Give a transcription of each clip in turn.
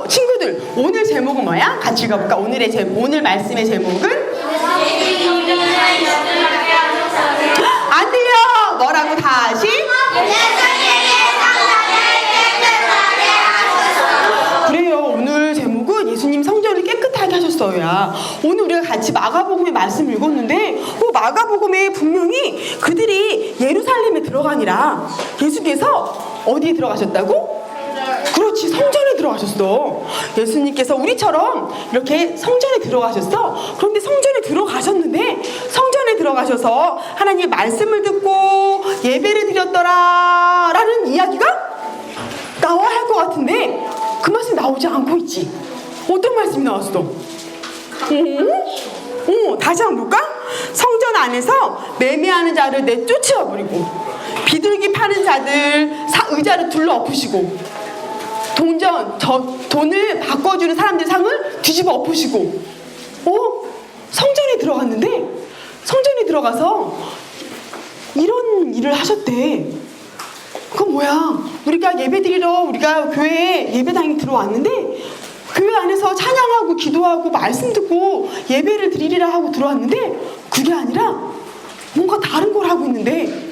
친구들, 오늘 제목은 뭐야? 같이 읽어볼까? 오늘 말씀의 제목은? 안 들려! 뭐라고 다시? 그래요. 오늘 제목은 예수님 성전을 깨끗하게 하셨어요. 오늘 우리가 같이 마가복음의 말씀을 읽었는데 마가복음에 분명히 그들이 예루살렘에 들어가니라 예수께서 어디에 들어가셨다고? 그렇지, 성전에 들어가셨어. 예수님께서 우리처럼 이렇게 성전에 들어가셨어. 그런데 성전에 들어가셨는데 성전에 들어가셔서 하나님의 말씀을 듣고 예배를 드렸더라 라는 이야기가 나와야 할 것 같은데 그 말씀이 나오지 않고 있지. 어떤 말씀이 나왔어? 다시 한번 볼까? 성전 안에서 매매하는 자를 내쫓아버리고 비둘기 파는 자들 의자를 둘러 엎으시고 돈을 바꿔주는 사람들 상을 뒤집어 엎으시고 성전에 들어갔는데 성전에 들어가서 이런 일을 하셨대. 그건 뭐야? 우리가 예배드리러 우리가 교회에 예배당에 들어왔는데 교회 안에서 찬양하고 기도하고 말씀 듣고 예배를 드리리라 하고 들어왔는데 그게 아니라 뭔가 다른 걸 하고 있는데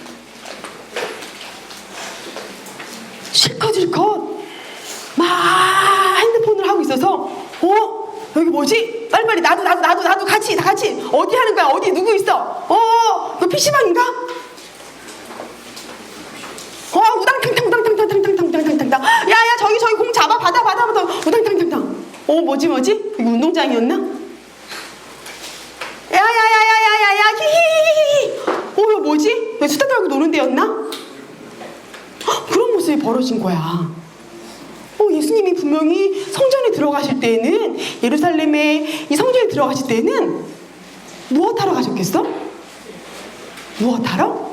실컷 막 핸드폰을 하고 있어서 여기 뭐지? 빨리빨리 나도 같이 어디 하는 거야? 어디 누구 있어? 이거 PC방인가? 우당탕탕탕탕탕탕탕탕탕탕탕 야야 저기 공 잡아 받아 우당탕탕탕 뭐지? 이거 운동장이었나? 야야야야야야야 히히히히 이거 뭐지? 왜 수다 떨고 노는 데였나? 그런 모습이 벌어진 거야. 예수님이 분명히 성전에 들어가실 때에는 예루살렘에 이 성전에 들어가실 때에는 무엇하러 가셨겠어? 무엇하러?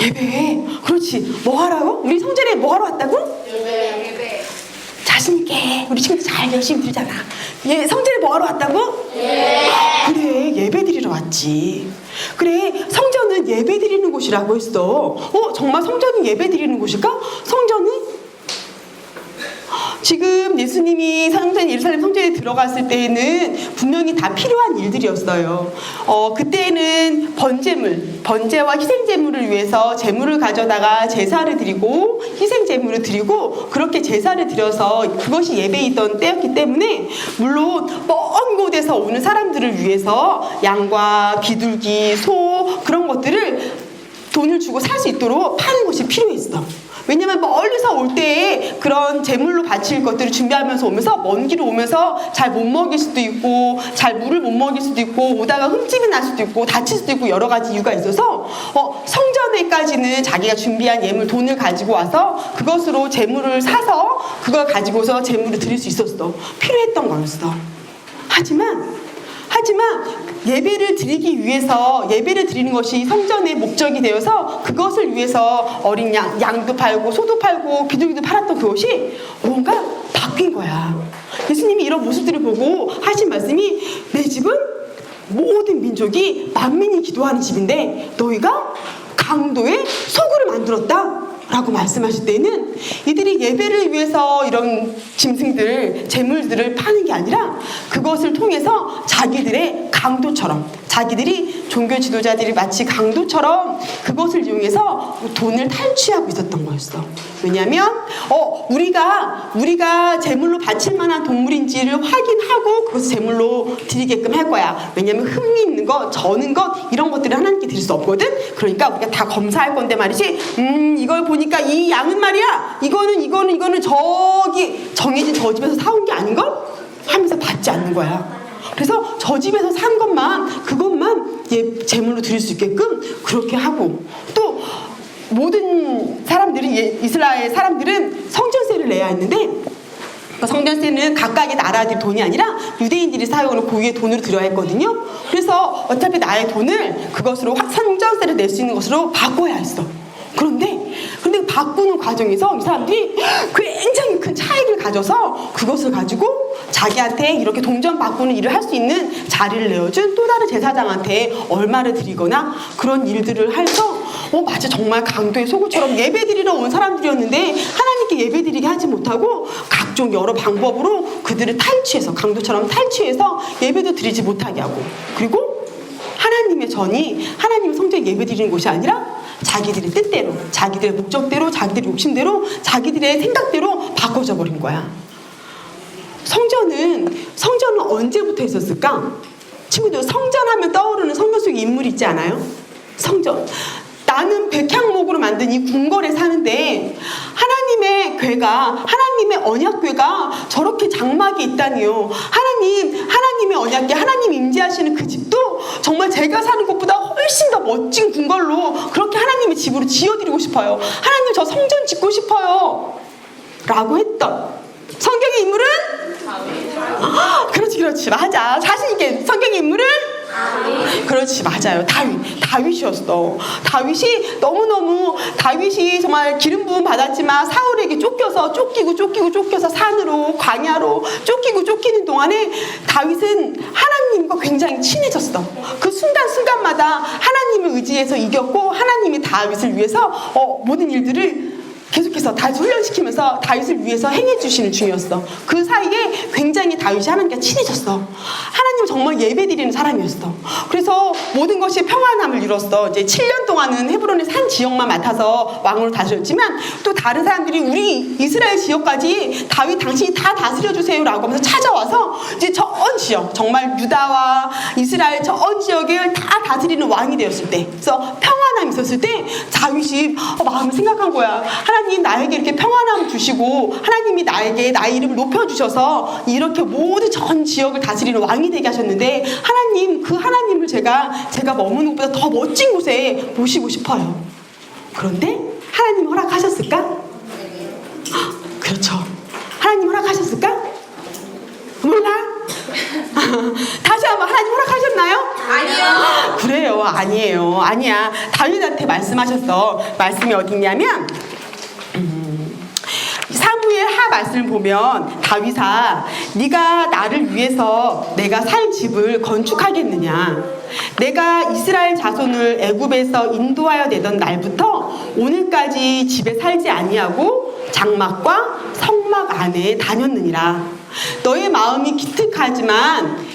예배. 그렇지. 뭐 하라고? 우리 성전에 뭐 하러 왔다고? 예배. 자신 있게 우리 친구들 잘 열심히 들잖아. 성전에 뭐 하러 왔다고? 그래, 예배 드리러 왔지. 그래, 성전은 예배 드리는 곳이라고 했어. 정말 성전은 예배 드리는 곳일까? 성전은 지금 예수님이 예루살렘 성전에 들어갔을 때에는 분명히 다 필요한 일들이었어요. 그때는 번제와 희생제물을 위해서 제물을 가져다가 제사를 드리고 희생제물을 드리고 그렇게 제사를 드려서 그것이 예배이던 때였기 때문에 물론 먼 곳에서 오는 사람들을 위해서 양과 비둘기, 소 그런 것들을 돈을 주고 살 수 있도록 파는 것이 필요했어. 왜냐면 멀리서 올 때에 그런 제물로 바칠 것들을 준비하면서 오면서 먼 길을 오면서 잘 못 먹일 수도 있고 잘 물을 못 먹일 수도 있고 오다가 흠집이 날 수도 있고 다칠 수도 있고 여러 가지 이유가 있어서 성전에까지는 자기가 준비한 예물 돈을 가지고 와서 그것으로 제물을 사서 그걸 가지고서 제물을 드릴 수 있었어. 필요했던 거였어. 하지만 예배를 드리기 위해서 예배를 드리는 것이 성전의 목적이 되어서 그것을 위해서 어린 양도 팔고 소도 팔고 비둘기도 팔았던 그것이 뭔가 바뀐 거야. 예수님이 이런 모습들을 보고 하신 말씀이 내 집은 모든 민족이 만민이 기도하는 집인데 너희가 강도의 소굴을 만들었다 라고 말씀하실 때는 이들이 예배를 위해서 이런 짐승들, 재물들을 파는 게 아니라 그것을 통해서 자기들의 강도처럼 자기들이 종교 지도자들이 마치 강도처럼 그것을 이용해서 돈을 탈취하고 있었던 거였어. 왜냐하면 우리가 제물로 바칠 만한 동물인지를 확인하고 그것을 제물로 드리게끔 할 거야. 왜냐하면 흠이 있는 것, 저는 것 이런 것들을 하나님께 드릴 수 없거든. 그러니까 우리가 다 검사할 건데 말이지. 이걸 보니까 이 양은 말이야. 이거는 저기 정해진 저 집에서 사온 게 아닌걸? 하면서 받지 않는 거야. 그래서 저 집에서 산 그것만 제물로 드릴 수 있게끔 그렇게 하고 또 모든 사람들이 이스라엘 사람들은 성전세를 내야 했는데 성전세는 각각의 나라들의 돈이 아니라 유대인들이 사용하는 고유의 돈으로 들여야 했거든요. 그래서 어차피 나의 돈을 그것으로 성전세를 낼 수 있는 것으로 바꿔야 했어. 그런데 바꾸는 과정에서 이 사람들이 굉장히 큰 차익을 가져서 그것을 가지고 자기한테 이렇게 동전 바꾸는 일을 할 수 있는 자리를 내어준 또 다른 제사장한테 얼마를 드리거나 그런 일들을 해서 마치 정말 강도의 소굴처럼 예배드리러 온 사람들이었는데 하나님께 예배드리게 하지 못하고 각종 여러 방법으로 그들을 탈취해서 강도처럼 탈취해서 예배도 드리지 못하게 하고, 그리고 하나님의 전이 하나님의 성전에 예배 드리는 곳이 아니라 자기들의 뜻대로, 자기들의 목적대로, 자기들의 욕심대로, 자기들의 생각대로 바꿔져 버린 거야. 성전은 언제부터 있었을까? 친구들, 성전하면 떠오르는 성경 속의 인물이 있지 않아요? 성전. 나는 백향목으로 만든 이 궁궐에 사는데 하나님의 궤가, 하나님의 언약궤가 저렇게 장막이 있다니요. 하나님의 언약궤, 하나님 임재하시는 그 집도 정말 제가 사는 곳보다 훨씬 더 멋진 궁궐로 그렇게 하나님의 집으로 지어드리고 싶어요. 하나님, 저 성전 짓고 싶어요. 라고 했던 성경의 인물은? 그렇지, 맞아. 자신있게 성경의 인물은? 그렇지, 맞아요. 다윗이었어. 다윗이 정말 기름 부음 받았지만 사울에게 쫓겨서 산으로, 광야로 쫓기는 동안에 다윗은 하나님과 굉장히 친해졌어. 그 순간순간마다 하나님을 의지해서 이겼고, 하나님이 다윗을 위해서 모든 일들을 계속해서 다윗을 훈련시키면서 다윗을 위해서 행해주시는 중이었어. 그 사이에 굉장히 다윗이 하나님과 친해졌어. 하나님 정말 예배드리는 사람이었어. 그래서 모든 것이 평안함을 이뤘어. 이제 7년 동안은 헤브론의 산 지역만 맡아서 왕으로 다스렸지만, 또 다른 사람들이 우리 이스라엘 지역까지 다윗 당신이 다 다스려주세요 라고 하면서 찾아와서 이제 전 지역, 정말 유다와 이스라엘 전 지역을 다 다스리는 왕이 되었을 때, 그래서 평안함이 있었을 때 다윗이 마음을 생각한 거야. 하나님, 나에게 이렇게 평안함을 주시고 하나님이 나의 이름을 높여주셔서 이렇게 모든 전 지역을 다스리는 왕이 되게 하셨는데, 하나님, 그 하나님을 제가 머무는 곳보다 더 멋진 곳에 모시고 싶어요. 그런데 하나님 허락하셨을까? 그렇죠. 하나님 허락하셨을까? 몰라? 다시 한번, 하나님 허락하셨나요? 아니요. 그래요. 아니야. 다윗한테 말씀하셨어. 말씀이 어디 있냐면 사무엘하 말씀을 보면, 다윗아, 네가 나를 위해서 내가 살 집을 건축하겠느냐? 내가 이스라엘 자손을 애굽에서 인도하여 내던 날부터 오늘까지 집에 살지 아니하고 장막과 성막 안에 다녔느니라. 너의 마음이 기특하지만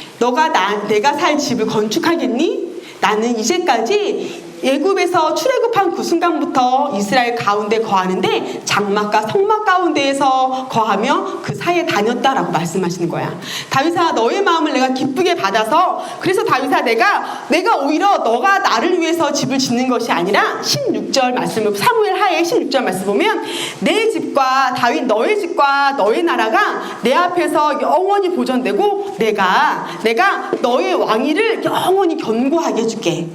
내가 살 집을 건축하겠니? 나는 이제까지 애굽에서 출애굽한 그 순간부터 이스라엘 가운데 거하는데 장막과 성막 가운데에서 거하며 그 사이에 다녔다라고 말씀하시는 거야. 다윗아, 너의 마음을 내가 기쁘게 받아서, 그래서 다윗아, 내가 오히려 너가 나를 위해서 집을 짓는 것이 아니라 16절 말씀을, 사무엘 하에 16절 말씀 보면, 내 집과 다윗 너의 집과 너의 나라가 내 앞에서 영원히 보존되고 내가 너의 왕위를 영원히 견고하게 해줄게.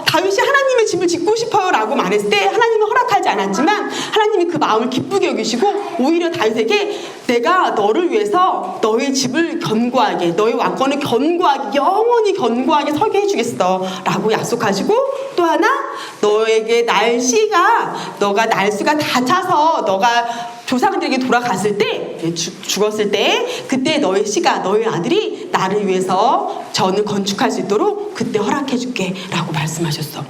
다윗이 하나님의 집을 짓고 싶어요 라고 말했을 때 하나님이 허락하지 않았지만 하나님이 그 마음을 기쁘게 여기시고 오히려 다윗에게 내가 너를 위해서 너의 집을 견고하게, 너의 왕권을 견고하게, 영원히 견고하게 서게 해주겠어 라고 약속하시고, 또 하나, 너에게 너가 날수가 다 차서 너가 조상들에게 돌아갔을 때, 죽었을 때, 그때 너의 아들이 나를 위해서 전을 건축할 수 있도록 그때 허락해줄게 라고 말씀하셨어.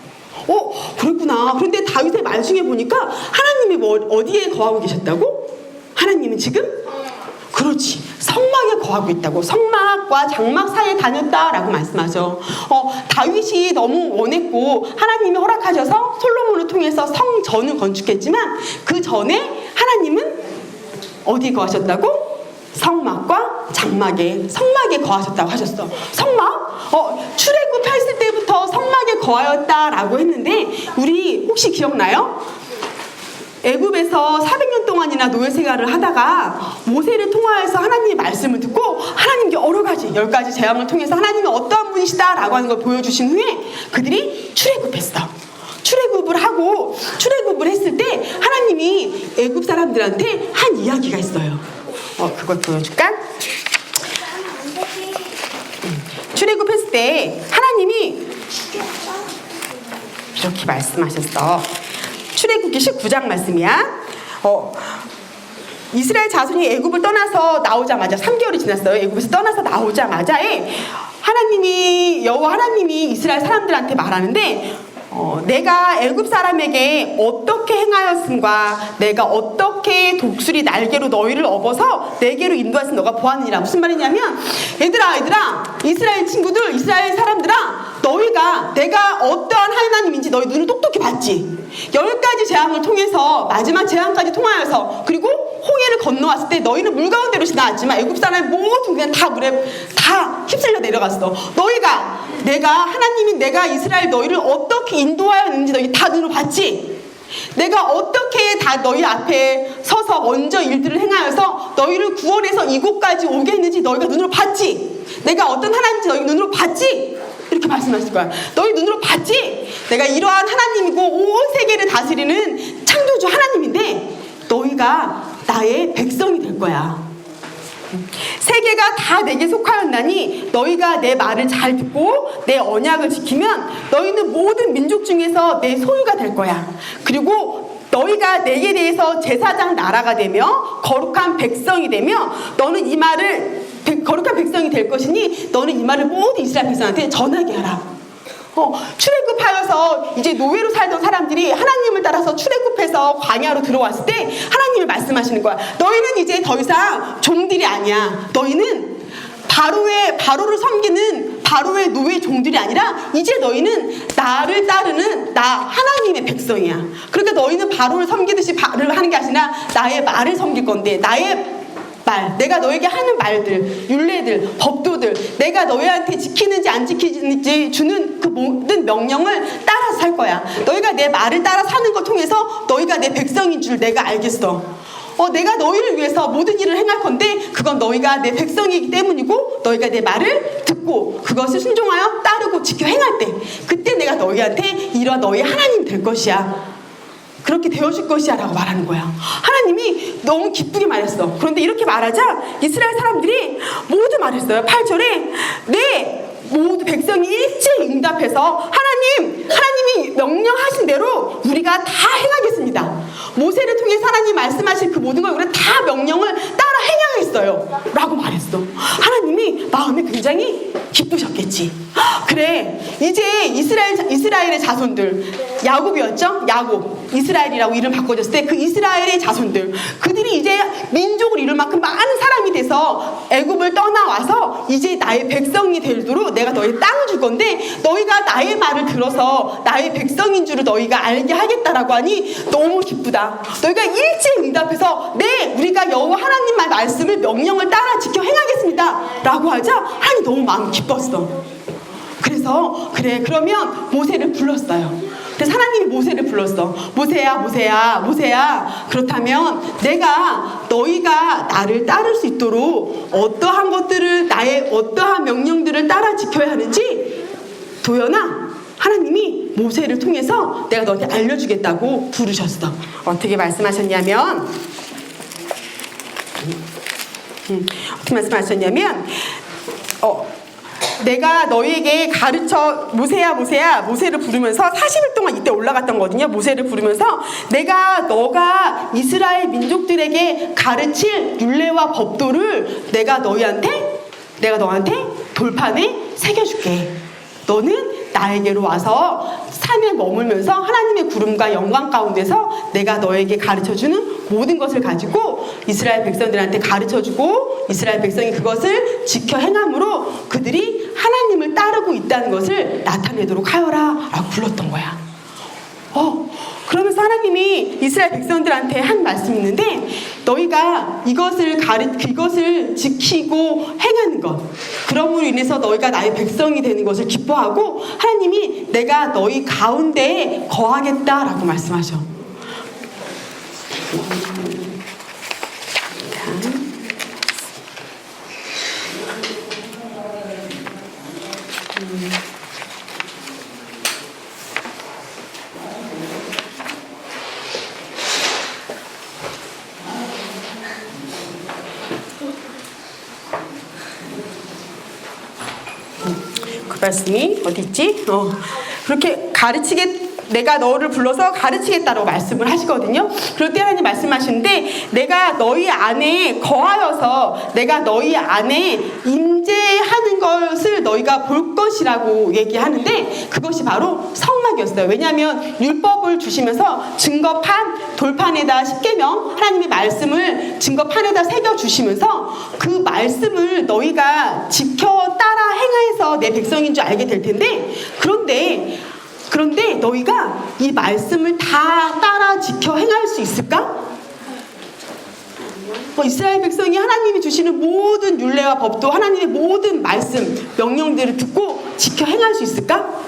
그랬구나. 그런데 다윗의 말 중에 보니까 하나님이 어디에 거하고 계셨다고? 하나님은 지금? 그렇지, 성막에 거하고 있다고. 성막과 장막 사이에 다녔다라고 말씀하죠. 다윗이 너무 원했고 하나님이 허락하셔서 솔로몬을 통해서 성전을 건축했지만, 그 전에 하나님은 어디에 거하셨다고? 성막과 성막에 거하셨다고 하셨어. 성막? 출애굽했을 때부터 성막에 거하였다라고 했는데, 우리 혹시 기억나요? 애굽에서 400년 동안이나 노예 생활을 하다가 모세를 통하여서 하나님의 말씀을 듣고 하나님께 여러 가지 10가지 재앙을 통해서 하나님이 어떠한 분이시다라고 하는 걸 보여주신 후에 그들이 출애굽했어. 출애굽을 했을 때 하나님이 애굽 사람들한테 한 이야기가 있어요. 그걸 보여줄까? 출애굽했을 때 하나님이 이렇게 말씀하셨어. 출애굽기 19장 말씀이야. 이스라엘 자손이 애굽을 떠나서 나오자마자 3개월이 지났어요. 애굽에서 떠나서 나오자마자에 여호와 하나님이 이스라엘 사람들한테 말하는데, 내가 애굽 사람에게 어떻게 행하였음과 내가 어떻게 독수리 날개로 너희를 업어서 내게로 인도하였음 너가 보았느니라. 무슨 말이냐면 얘들아 이스라엘 친구들, 이스라엘 사람들아, 너희가 내가 어떠한 하나님인지 너희 눈을 똑똑히 봤지. 10가지 재앙을 통해서 마지막 재앙까지 통하여서 그리고 홍해를 건너왔을 때 너희는 물 가운데로 지나왔지만 애굽 사람이 모두 그냥 다 물에 다 휩쓸려 내려갔어. 너희가 내가 하나님인 내가 이스라엘 너희를 어떻게 인도하였는지 너희 다 눈으로 봤지. 내가 어떻게 다 너희 앞에 서서 먼저 일들을 행하여서 너희를 구원해서 이곳까지 오게 했는지 너희가 눈으로 봤지. 내가 어떤 하나님인지 너희 눈으로 봤지. 이렇게 말씀하실 거야. 너희 눈으로 봤지. 내가 이러한 하나님이고 온 세계를 다스리는 창조주 하나님인데 너희가 나의 백성이 될 거야. 세계가 다 내게 속하였나니 너희가 내 말을 잘 듣고 내 언약을 지키면 너희는 모든 민족 중에서 내 소유가 될 거야. 그리고 너희가 내게 대해서 제사장 나라가 되며 거룩한 백성이 되며 너는 이 말을 거룩한 백성이 될 것이니 너는 이 말을 모든 이스라엘 백성한테 전하게 하라. 출애굽하여서 이제 노예로 살던 사람들이 하나님을 따라서 출애굽해서 광야로 들어왔을 때 하나님이 말씀하시는 거야. 너희는 이제 더 이상 종들이 아니야. 너희는 바로를 섬기는 바로의 노예 종들이 아니라 이제 너희는 나를 따르는 나 하나님의 백성이야. 그러니까 너희는 바로를 섬기듯이 바로를 하는 게 아니라 나의 말을 섬길 건데 나의 말, 내가 너에게 하는 말들, 율례들, 법도들, 내가 너희한테 지키는지 안 지키는지 주는 그 모든 명령을 따라서 살 거야. 너희가 내 말을 따라 사는 걸 통해서 너희가 내 백성인 줄 내가 알겠어. 내가 너희를 위해서 모든 일을 행할 건데 그건 너희가 내 백성이기 때문이고 너희가 내 말을 듣고 그것을 순종하여 따르고 지켜 행할 때 그때 내가 너희한테 이런 너희 하나님이 될 것이야. 그렇게 되어줄 것이야 라고 말하는 거야. 하나님이 너무 기쁘게 말했어. 그런데 이렇게 말하자 이스라엘 사람들이 모두 말했어요. 8절에 모두 백성이 일제히 응답해서 하나님이 명령하신 대로 우리가 다 행하겠습니다. 모세를 통해서 하나님 말씀하신 그 모든 걸 우리가 다 명령을 따라 행하겠어요 라고 말했어. 하나님이 마음에 굉장히 기쁘셨겠지. 그래, 이제 이스라엘의 자손들, 야곱이었죠? 야곱, 이스라엘이라고 이름 바꿔줬을 때 그 이스라엘의 자손들, 그들이 이제 민족을 이룰 만큼 많은 사람이 돼서 애굽을 떠나와서 이제 나의 백성이 되도록 내가 너희 땅을 줄 건데 너희가 나의 말을 들어서 나의 백성인 줄을 너희가 알게 하겠다라고 하니 너무 기쁘다. 너희가 일제히 응답해서 우리가 여호와 하나님 말씀을 명령을 따라 지켜 행하겠습니다 라고 하자 하나님 너무 마음이 기뻤어. 그래서 그러면 모세를 불렀어요. 그래서 하나님이 모세를 불렀어. 모세야, 그렇다면 내가 너희가 나를 따를 수 있도록 어떠한 것들을 나의 어떠한 명령들을 따라 지켜야 하는지 도연아, 하나님이 모세를 통해서 내가 너한테 알려주겠다고 부르셨어. 어떻게 말씀하셨냐면 내가 너희에게 가르쳐 모세를 부르면서 40일 동안 이때 올라갔던 거거든요. 모세를 부르면서 너가 이스라엘 민족들에게 가르칠 율례와 법도를 내가 너한테 돌판에 새겨줄게. 너는 나에게로 와서 산에 머물면서 하나님의 구름과 영광 가운데서 내가 너에게 가르쳐주는 모든 것을 가지고 이스라엘 백성들한테 가르쳐주고 이스라엘 백성이 그것을 지켜 행함으로 그들이 하나님을 따르고 있다는 것을 나타내도록 하여라 라고 불렀던 거야. 그러면서 하나님이 이스라엘 백성들한테 한 말씀이 있는데 너희가 이것을 지키고 행하는 것, 그럼으로 인해서 너희가 나의 백성이 되는 것을 기뻐하고 하나님이 내가 너희 가운데에 거하겠다라고 말씀하셔. 그 말씀이 어디 있지? 그렇게 내가 너를 불러서 가르치겠다라고 말씀을 하시거든요. 그럴 때 하나님 말씀하시는데 내가 너희 안에 거하여서 내가 너희 안에 임재하는 것을 너희가 볼 것이라고 얘기하는데 그것이 바로 성막이었어요. 왜냐하면 율법을 주시면서 증거판, 돌판에다 십계명, 하나님의 말씀을 증거판에다 새겨주시면서 그 말씀을 너희가 지켜 따라 행해서 내 백성인 줄 알게 될 텐데 그런데 너희가 이 말씀을 다 따라 지켜 행할 수 있을까? 이스라엘 백성이 하나님이 주시는 모든 율례와 법도 하나님의 모든 말씀, 명령들을 듣고 지켜 행할 수 있을까?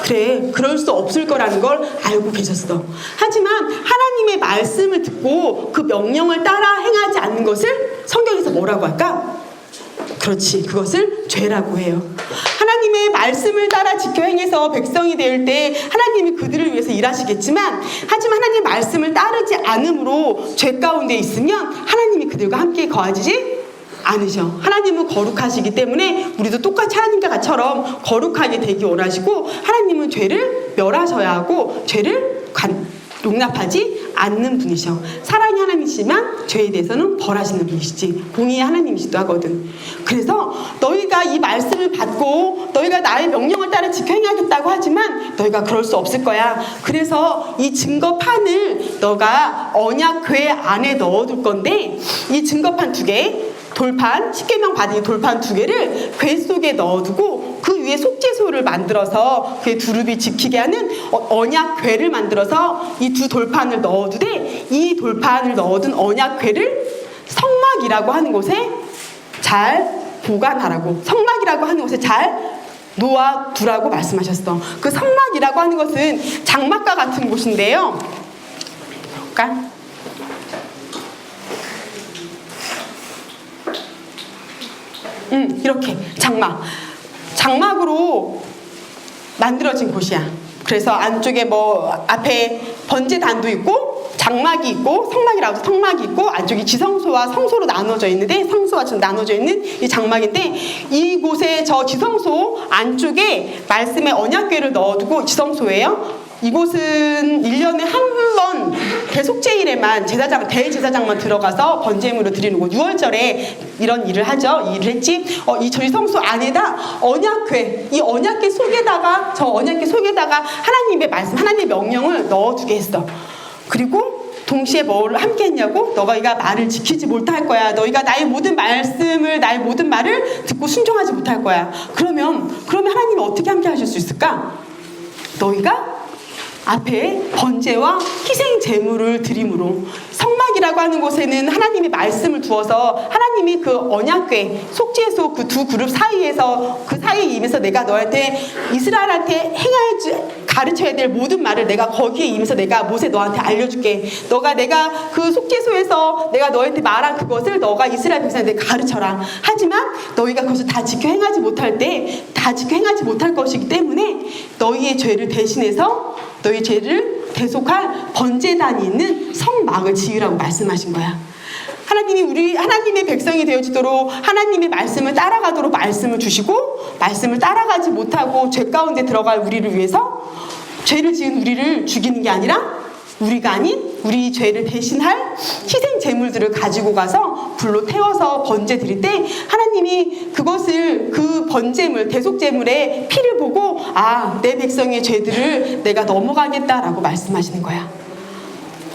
그래, 그럴 수 없을 거라는 걸 알고 계셨어. 하지만 하나님의 말씀을 듣고 그 명령을 따라 행하지 않는 것을 성경에서 뭐라고 할까? 그렇지, 그것을 죄라고 해요. 하나님의 말씀을 따라 지켜 행해서 백성이 될 때 하나님이 그들을 위해서 일하시겠지만 하지만 하나님의 말씀을 따르지 않음으로 죄 가운데 있으면 하나님이 그들과 함께 거하지 않으셔. 하나님은 거룩하시기 때문에 우리도 똑같이 하나님과처럼 거룩하게 되기 원하시고 하나님은 죄를 멸하셔야 하고 죄를 용납하지 않는 분이셔. 사랑이 하나님이시지만 죄에 대해서는 벌하시는 분이시지. 공의의 하나님이시도 하거든. 그래서 너희가 이 말씀을 받고 너희가 나의 명령을 따라 지켜 행하겠다고 하지만 너희가 그럴 수 없을 거야. 그래서 이 증거판을 너가 언약궤 안에 넣어둘 건데 이 증거판 2개, 돌판, 십계명 받은 이 돌판 2개를 궤 속에 넣어두고 그 위에 속죄소를 만들어서 그의 두릅이 지키게 하는 언약궤를 만들어서 이 두 돌판을 넣어두되 이 돌판을 넣어둔 언약궤를 성막이라고 하는 곳에 잘 보관하라고, 성막이라고 하는 곳에 잘 놓아두라고 말씀하셨어. 그 성막이라고 하는 것은 장막과 같은 곳인데요. 볼까? 이렇게 장막으로 만들어진 곳이야. 그래서 안쪽에 앞에 번제단도 있고 장막이 있고 성막이 있고 안쪽이 지성소와 성소로 나눠져 있는데 성소와 나눠져 있는 이 장막인데 이곳에 저 지성소 안쪽에 말씀의 언약궤를 넣어두고 지성소예요. 이곳은 1년에 한 번 대속제일에만 대제사장만 들어가서 번제물을 드리는 곳. 6월절에 이런 일을 하죠. 이 일을 했지. 이 지성소 안에다 언약궤, 이 언약궤 속에다가 하나님의 말씀, 하나님의 명령을 넣어두게 했어. 그리고 동시에 뭘 함께 했냐고? 너희가 말을 지키지 못할 거야. 너희가 나의 모든 말을 듣고 순종하지 못할 거야. 그러면 하나님이 어떻게 함께 하실 수 있을까? 너희가 앞에 번제와 희생 제물을 드림으로, 성막이라고 하는 곳에는 하나님의 말씀을 두어서 하나님이 그 언약궤, 속죄소 그 두 그룹 사이에서 그 사이에 임해서 내가 너한테 이스라엘한테 가르쳐야 될 모든 말을 내가 거기에 임해서 내가 모세 너한테 알려줄게. 내가 그 속죄소에서 내가 너한테 말한 그것을 너가 이스라엘 백성한테 가르쳐라. 하지만 너희가 그것을 다 지켜 행하지 못할 것이기 때문에 너희의 죄를 대신해서 너희 죄를 대속할 번제단이 있는 성막을 지으라고 말씀하신 거야. 하나님이 하나님의 백성이 되어지도록 하나님의 말씀을 따라가도록 말씀을 주시고, 말씀을 따라가지 못하고 죄 가운데 들어갈 우리를 위해서 죄를 지은 우리를 죽이는 게 아니라 우리가 아닌 우리 죄를 대신할 희생 제물들을 가지고 가서 불로 태워서 번제 드릴 때 하나님이 그것을 그 번제물, 대속제물의 피를 보고 내 백성의 죄들을 내가 넘어가겠다라고 말씀하시는 거야.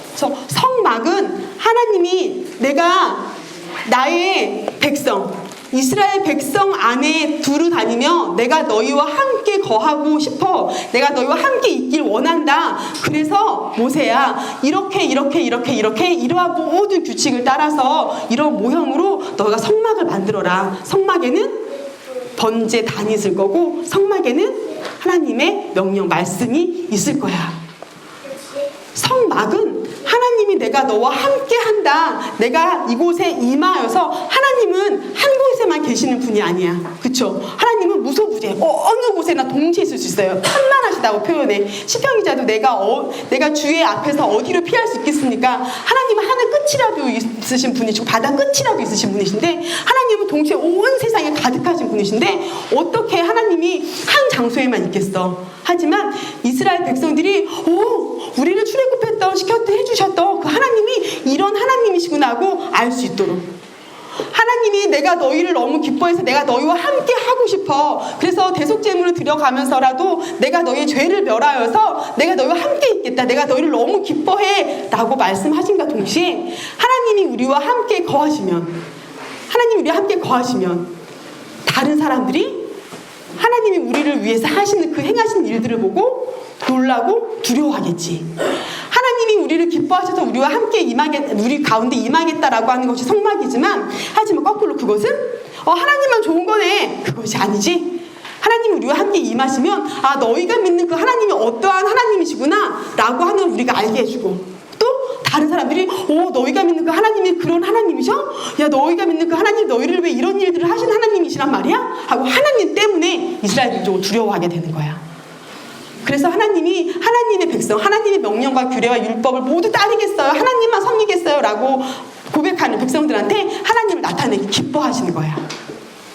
그래서 성막은 하나님이 내가 나의 백성, 이스라엘 백성 안에 두루 다니며 내가 너희와 함께 거하고 싶어. 내가 너희와 함께 있길 원한다. 그래서 모세야, 이러한 모든 규칙을 따라서 이런 모형으로 너희가 성막을 만들어라. 성막에는 번제단이 있을 거고 성막에는 하나님의 명령, 말씀이 있을 거야. 성막은 하나님이 내가 너와 함께 한다. 내가 이곳에 임하여서, 하나님은 한 곳에만 계시는 분이 아니야. 그쵸? 하나님은 무소부재, 어느 곳에나 동시에 있을 수 있어요. 편만하시다고 표현해. 시편 기자도 내가 주의 앞에서 어디로 피할 수 있겠습니까? 하나님은 하늘 끝이라도 있으신 분이시고 바다 끝이라도 있으신 분이신데, 하나님은 동시에 온 세상에 가득하신 분이신데 어떻게 하나님이 한 장소에만 있겠어? 하지만 이스라엘 백성들이 우리를 출애굽했던, 시켰던, 해주셨던 그 하나님이 이런 하나님이시구나 하고 알 수 있도록, 하나님이 하나님, 내가 너희를 너무 기뻐해서 내가 너희와 함께 하고 싶어. 그래서 대속제물을 드려가면서라도 내가 너희의 죄를 멸하여서 내가 너희와 함께 있겠다. 내가 너희를 너무 기뻐해 라고 말씀하신과 동시에 하나님이 우리와 함께 거하시면 다른 사람들이 하나님이 우리를 위해서 하시는 그 행하시는 일들을 보고 놀라고 두려워하겠지. 하나님이 우리를 기뻐하셔서 우리와 함께 우리 가운데 임하겠다라고 하는 것이 성막이지만, 하지만 거꾸로 그것은 하나님만 좋은 거네, 그것이 아니지. 하나님이 우리와 함께 임하시면 너희가 믿는 그 하나님이 어떠한 하나님이시구나 라고 하는 걸 우리가 알게 해주고, 또 다른 사람들이 너희가 믿는 그 하나님이 그런 하나님이셔? 야, 너희가 믿는 그 하나님, 너희를 왜 이런 일들을 하신 하나님이시란 말이야? 하고 하나님 때문에 이스라엘이 좀 두려워하게 되는 거야. 그래서 하나님이 하나님의 백성, 하나님의 명령과 규례와 율법을 모두 따르겠어요, 하나님만 섬기겠어요 라고 고백하는 백성들한테 하나님을 나타내기 기뻐하시는 거야.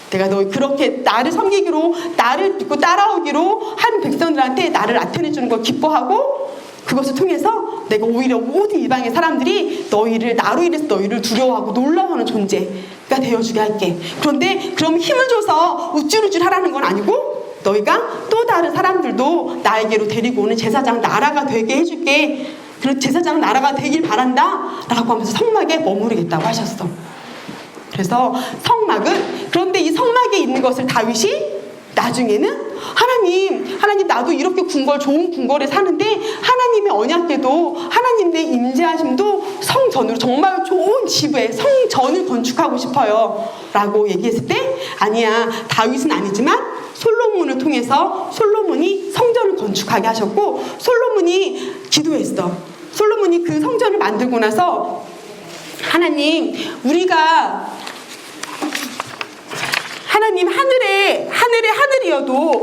내가 너희 그렇게 나를 섬기기로, 나를 믿고 따라오기로 한 백성들한테 나를 나타내주는 걸 기뻐하고, 그것을 통해서 내가 오히려 모든 이방의 사람들이 나로 인해서 너희를 두려워하고 놀라워하는 존재가 되어주게 할게. 그런데 그럼 힘을 줘서 우쭐우쭐 하라는 건 아니고, 너희가 또 다른 사람들도 나에게로 데리고 오는 제사장 나라가 되게 해줄게. 그런 제사장 나라가 되길 바란다 라고 하면서 성막에 머무르겠다고 하셨어. 그래서 그런데 이 성막에 있는 것을 다윗이 나중에는 하나님 나도 이렇게 좋은 궁궐에 사는데 하나님의 언약궤도, 하나님의 임재하심도 성전으로, 정말 좋은 집에 성전을 건축하고 싶어요 라고 얘기했을 때, 아니야, 다윗은 아니지만 솔로몬을 통해서 솔로몬이 성전을 건축하게 하셨고, 솔로몬이 기도했어. 솔로몬이 그 성전을 만들고 나서 하나님, 하나님 하늘이어도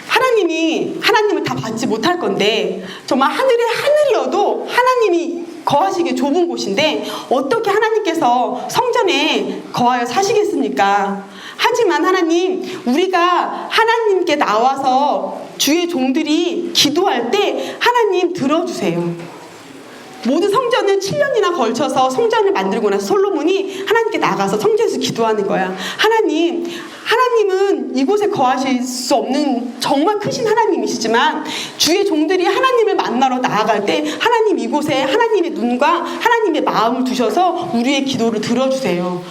하나님을 다 받지 못할 건데, 정말 하늘이어도 하나님이 거하시기 좁은 곳인데 어떻게 하나님께서 성전에 거하여 사시겠습니까? 하지만 하나님, 우리가 하나님께 나와서 주의 종들이 기도할 때 하나님 들어주세요. 모든 성전은 7년이나 걸쳐서 성전을 만들고 나서 솔로몬이 하나님께 나가서 성전에서 기도하는 거야. 하나님은 이곳에 거하실 수 없는 정말 크신 하나님이시지만, 주의 종들이 하나님을 만나러 나아갈 때 하나님 이곳에 하나님의 눈과 하나님의 마음을 두셔서 우리의 기도를 들어주세요.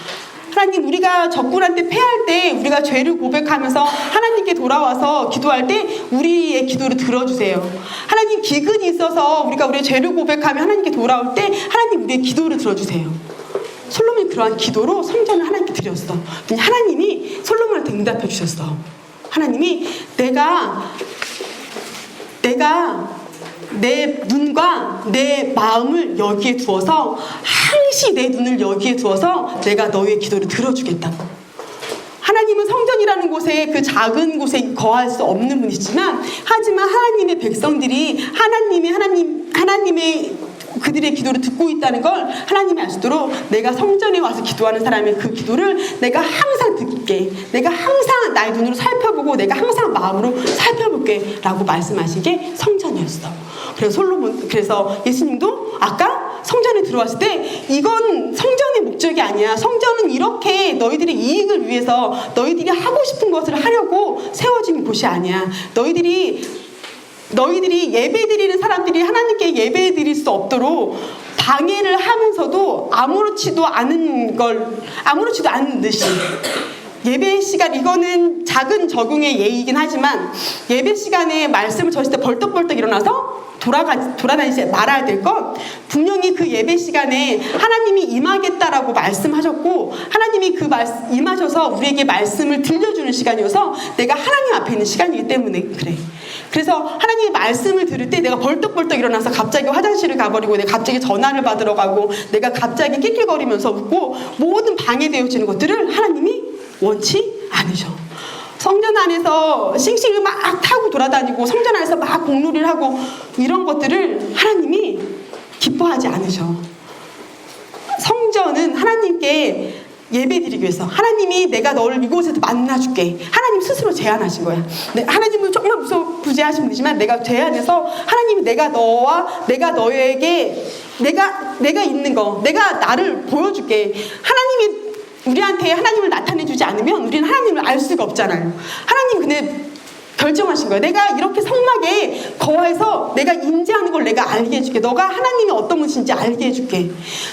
하나님, 우리가 적군한테 패할 때, 우리가 죄를 고백하면서 하나님께 돌아와서 기도할 때 우리의 기도를 들어주세요. 하나님, 기근이 있어서 우리가 우리의 죄를 고백하며 하나님께 돌아올 때 하나님 우리의 기도를 들어주세요. 솔로몬이 그러한 기도로 성전을 하나님께 드렸어. 하나님이 솔로몬한테 응답해 주셨어. 하나님이 내가 내 눈과 내 마음을 여기에 두어서, 항시 내 눈을 여기에 두어서 내가 너희의 기도를 들어주겠다고. 하나님은 성전이라는 곳에, 그 작은 곳에 거할 수 없는 분이시지만, 하지만 하나님의 백성들이 하나님의 그들의 기도를 듣고 있다는 걸 하나님이 아시도록, 내가 성전에 와서 기도하는 사람의 그 기도를 내가 항상 듣게, 내가 항상 나의 눈으로 살펴보고, 내가 항상 마음으로 살펴볼게 라고 말씀하신 게 성전이었어. 그래서 예수님도 아까 성전에 들어왔을 때, 이건 성전의 목적이 아니야. 성전은 이렇게 너희들의 이익을 위해서, 너희들이 하고 싶은 것을 하려고 세워진 곳이 아니야. 너희들이 예배드리는 사람들이 하나님께 예배드릴 수 없도록 방해를 하면서도 아무렇지도 않은 듯이, 예배 시간, 이거는 작은 적용의 예이긴 하지만, 예배 시간에 말씀을 전할 때 벌떡벌떡 일어나서 돌아다니지 말아야 될 건, 분명히 그 예배 시간에 하나님이 임하겠다라고 말씀하셨고, 하나님이 임하셔서 우리에게 말씀을 들려주는 시간이어서 내가 하나님 앞에 있는 시간이기 때문에 그래. 그래서 하나님의 말씀을 들을 때 내가 벌떡벌떡 일어나서 갑자기 화장실을 가버리고, 내가 갑자기 전화를 받으러 가고, 내가 갑자기 낄낄거리면서 웃고, 모든 방해되어지는 것들을 하나님이 원치 않으셔. 성전 안에서 싱싱을 막 타고 돌아다니고, 성전 안에서 막 공놀이를 하고, 이런 것들을 하나님이 기뻐하지 않으셔. 성전은 하나님께 예배드리기 위해서, 하나님이 내가 너를 이곳에서 만나줄게, 하나님 스스로 제안하신 거야. 하나님은 정말 무소부지하신 분이지만, 내가 제안해서 하나님이 내가 너에게 내가 있는 거, 내가 나를 보여줄게. 하나님이 우리한테 하나님을 나타내주지 않으면 우리는 하나님을 알 수가 없잖아요. 하나님 근데 결정하신 거예요. 내가 이렇게 성막에 거해서 내가 인지하는 걸 내가 알게 해줄게. 너가 하나님이 어떤 분이신지 알게 해줄게.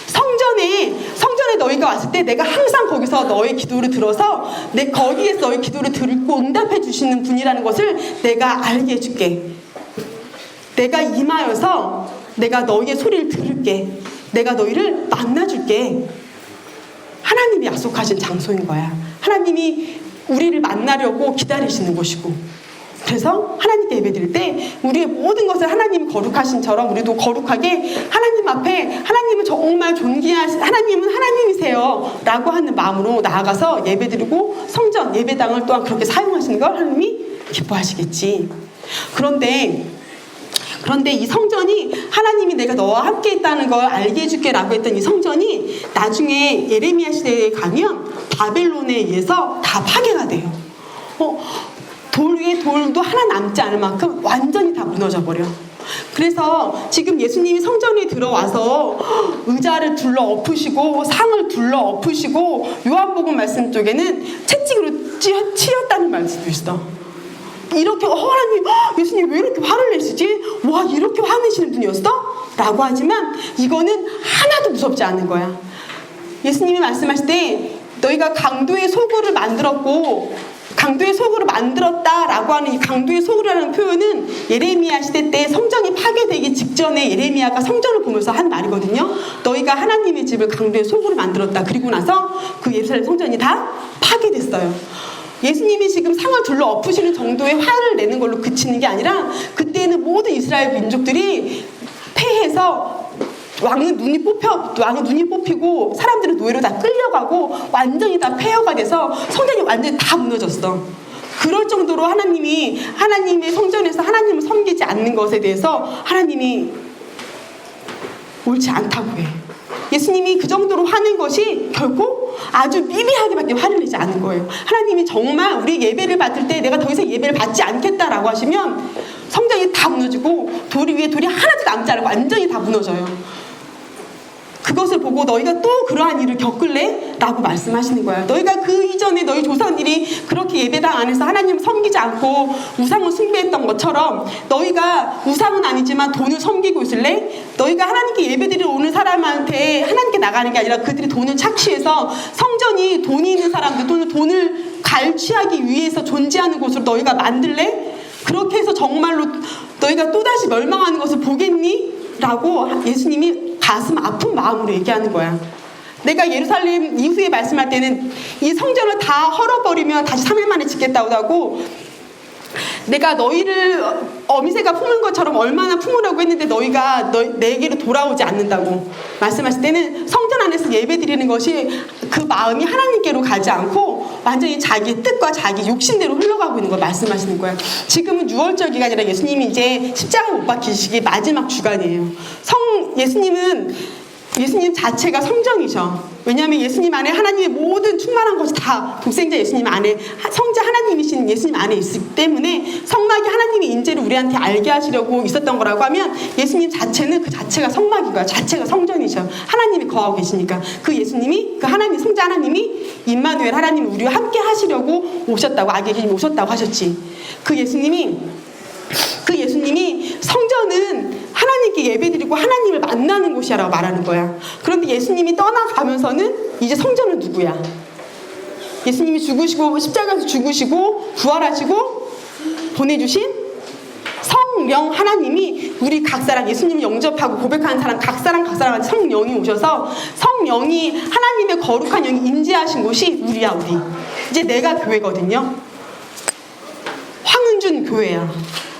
성전에 너희가 왔을 때 내가 항상 거기서 너의 기도를 들어서 거기에서 너의 기도를 듣고 응답해 주시는 분이라는 것을 내가 알게 해줄게. 내가 임하여서 내가 너희의 소리를 들을게. 내가 너희를 만나줄게. 하나님이 약속하신 장소인 거야. 하나님이 우리를 만나려고 기다리시는 곳이고, 그래서 하나님께 예배드릴 때 우리의 모든 것을 하나님 거룩하신처럼 우리도 거룩하게 하나님 앞에 하나님은 정말 존귀하신 하나님은 하나님이세요 라고 하는 마음으로 나아가서 예배드리고 성전 예배당을 또한 그렇게 사용하시는 걸 하나님이 기뻐하시겠지. 그런데 이 성전이 하나님이 내가 너와 함께 있다는 걸 알게 해줄게 라고 했던 이 성전이 나중에 예레미야 시대에 가면 바벨론에 의해서 다 파괴가 돼요. 돌 위에 돌도 하나 남지 않을 만큼 완전히 다 무너져 버려. 그래서 지금 예수님이 성전에 들어와서 의자를 둘러 엎으시고 상을 둘러 엎으시고 요한복음 말씀 쪽에는 채찍으로 치였다는 말씀도 있어. 이렇게 하나님 예수님 왜 이렇게 화를 내시지? 와 이렇게 화내시는 분이었어? 라고 하지만 이거는 하나도 무섭지 않은 거야. 예수님이 말씀하실 때 너희가 강도의 소굴을 만들었고 강도의 소굴을 만들었다라고 하는 이 강도의 소굴이라는 표현은 예레미야 시대 때 성전이 파괴되기 직전에 예레미야가 성전을 보면서 한 말이거든요. 너희가 하나님의 집을 강도의 소굴을 만들었다. 그리고 나서 그 예루살렘 성전이 다 파괴됐어요. 예수님이 지금 상을 둘러 엎으시는 정도의 화를 내는 걸로 그치는 게 아니라 그때는 모든 이스라엘 민족들이 패해서 왕은 눈이 뽑히고 사람들은 노예로 다 끌려가고 완전히 다 폐허가 돼서 성전이 완전히 다 무너졌어. 그럴 정도로 하나님의 성전에서 하나님을 섬기지 않는 것에 대해서 하나님이 옳지 않다고 해. 예수님이 그 정도로 화낸 것이 결코 아주 미미하게밖에 화를 내지 않은 거예요. 하나님이 정말 우리 예배를 받을 때 내가 더 이상 예배를 받지 않겠다라고 하시면 성전이 다 무너지고 돌 위에 돌이 하나도 남지 않고 완전히 다 무너져요. 그것을 보고 너희가 또 그러한 일을 겪을래? 라고 말씀하시는 거야. 너희가 그 이전에 너희 조상들이 그렇게 예배당 안에서 하나님을 섬기지 않고 우상을 숭배했던 것처럼 너희가 우상은 아니지만 돈을 섬기고 있을래? 너희가 하나님께 예배드리러 오는 사람한테 하나님께 나가는 게 아니라 그들이 돈을 착취해서 성전이 돈이 있는 사람들 또는 돈을 갈취하기 위해서 존재하는 곳으로 너희가 만들래? 그렇게 해서 정말로 너희가 또다시 멸망하는 것을 보겠니? 라고 예수님이 가슴 아픈 마음으로 얘기하는 거야. 내가 예루살렘 이후에 말씀할 때는 이 성전을 다 헐어버리면 다시 3일 만에 짓겠다고 하고, 내가 너희를 어미새가 품은 것처럼 얼마나 품으려고 했는데 너희가 내게로 돌아오지 않는다고 말씀하실 때는 성전 안에서 예배드리는 것이 그 마음이 하나님께로 가지 않고 완전히 자기 뜻과 자기 욕심대로 흘러가고 있는 걸 말씀하시는 거예요. 지금은 6월절 기간이라 예수님이 이제 십자가 못 박히시기 마지막 주간이에요. 예수님 자체가 성전이죠. 왜냐하면 예수님 안에 하나님의 모든 충만한 것이 다 독생자 예수님 안에 성자 하나님이신 예수님 안에 있기 때문에 성막이 하나님의 인재를 우리한테 알게 하시려고 있었던 거라고 하면 예수님 자체는 그 자체가 성막인 거야. 자체가 성전이죠. 하나님이 거하고 계시니까 그 예수님이 그 하나님 성자 하나님이 임마누엘 하나님이 우리와 함께 하시려고 오셨다고 아기 예수님이 오셨다고 하셨지. 그 예수님이 성전은 하나님께 예배드리고 하나님을 만나는 곳이라고 말하는 거야. 그런데 예수님이 떠나가면서는 이제 성전은 누구야? 예수님이 죽으시고 십자가에서 죽으시고 부활하시고 보내주신 성령 하나님이 우리 각 사람 예수님을 영접하고 고백하는 사람 각 사람한테 성령이 오셔서 성령이 하나님의 거룩한 영이 임재하신 곳이 우리야. 우리 이제 내가 교회거든요. 황은준 교회야.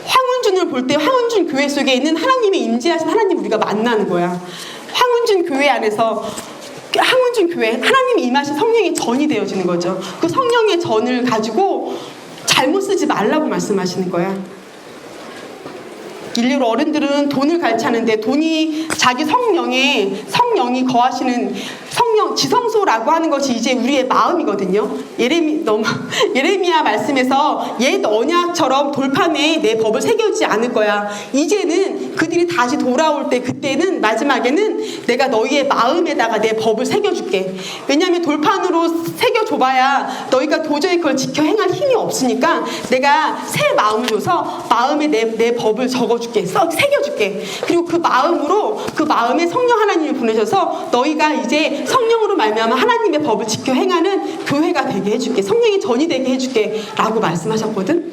황은준을 볼 때 황은준 교회 속에 있는 하나님의 임재하신 하나님 우리가 만나는 거야. 황은준 교회 안에서 황은준 교회 하나님이 임하신 성령의 전이 되어지는 거죠. 그 성령의 전을 가지고 잘못 쓰지 말라고 말씀하시는 거야. 일례로 어른들은 돈을 갈취하는데 돈이 자기 성령이 거하시는 성령 지성소라고 하는 것이 이제 우리의 마음이거든요. 예레미야 말씀에서 옛 언약처럼 돌판에 내 법을 새겨주지 않을 거야. 이제는 그들이 다시 돌아올 때 그때는 마지막에는 내가 너희의 마음에다가 내 법을 새겨줄게. 왜냐하면 돌판으로 새겨줘봐야 너희가 도저히 그걸 지켜 행할 힘이 없으니까 내가 새 마음을 줘서 마음에 내 법을 적어줄게. 새겨줄게. 그리고 그 마음에 성령 하나님을 보내셔서 너희가 이제 성령으로 말미암아 하나님의 법을 지켜 행하는 교회가 되게 해줄게. 성령이 전이 되게 해줄게 라고 말씀하셨거든.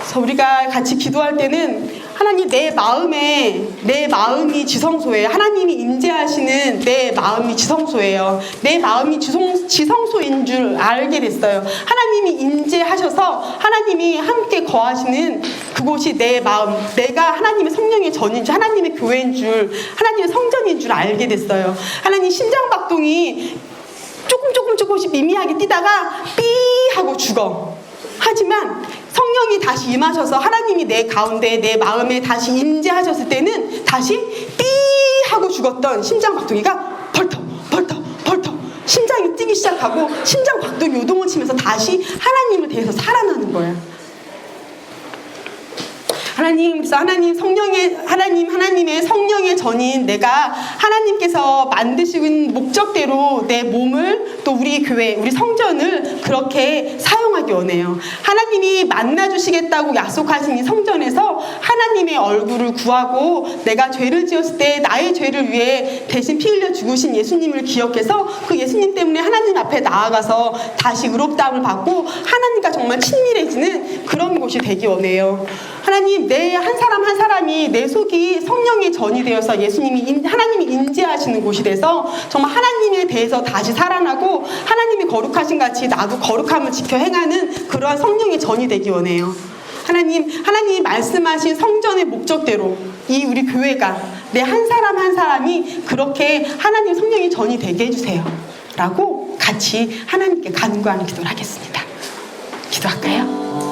그래서 우리가 같이 기도할 때는 하나님 내 마음이 지성소예요. 하나님이 임재하시는 내 마음이 지성소예요. 내 마음이 지성소인 줄 알게 됐어요. 하나님이 임재하셔서 하나님이 함께 거하시는 그곳이 내 마음, 내가 하나님의 성령의 전인 줄, 하나님의 교회인 줄, 하나님의 성전인 줄 알게 됐어요. 하나님 심장박동이 조금씩 미미하게 뛰다가 삐 하고 죽어. 하지만 성령이 다시 임하셔서 하나님이 내 가운데 내 마음에 다시 임재하셨을 때는 다시 삐 하고 죽었던 심장박동이가 벌떡 심장이 뛰기 시작하고 심장박동이 요동을 치면서 다시 하나님을 대해서 살아나는 거야. 그래서 하나님의 성령의 전인 내가 하나님께서 만드신 목적대로 내 몸을 또 우리 교회, 우리 성전을 그렇게 사용하기 원해요. 하나님이 만나주시겠다고 약속하신 이 성전에서 하나님의 얼굴을 구하고 내가 죄를 지었을 때 나의 죄를 위해 대신 피 흘려 죽으신 예수님을 기억해서 그 예수님 때문에 하나님 앞에 나아가서 다시 의롭다함을 받고 하나님과 정말 친밀해지는 그런 곳이 되기 원해요. 하나님, 내 한 사람 한 사람이 내 속이 성령의 전이 되어서 하나님이 임재하시는 곳이 돼서 정말 하나님에 대해서 다시 살아나고 하나님이 거룩하신 같이 나도 거룩함을 지켜 행하는 그러한 성령의 전이 되기 원해요. 하나님이 말씀하신 성전의 목적대로 이 우리 교회가 내 한 사람 한 사람이 그렇게 하나님 성령의 전이 되게 해주세요. 라고 같이 하나님께 간구하는 기도를 하겠습니다. 기도할까요?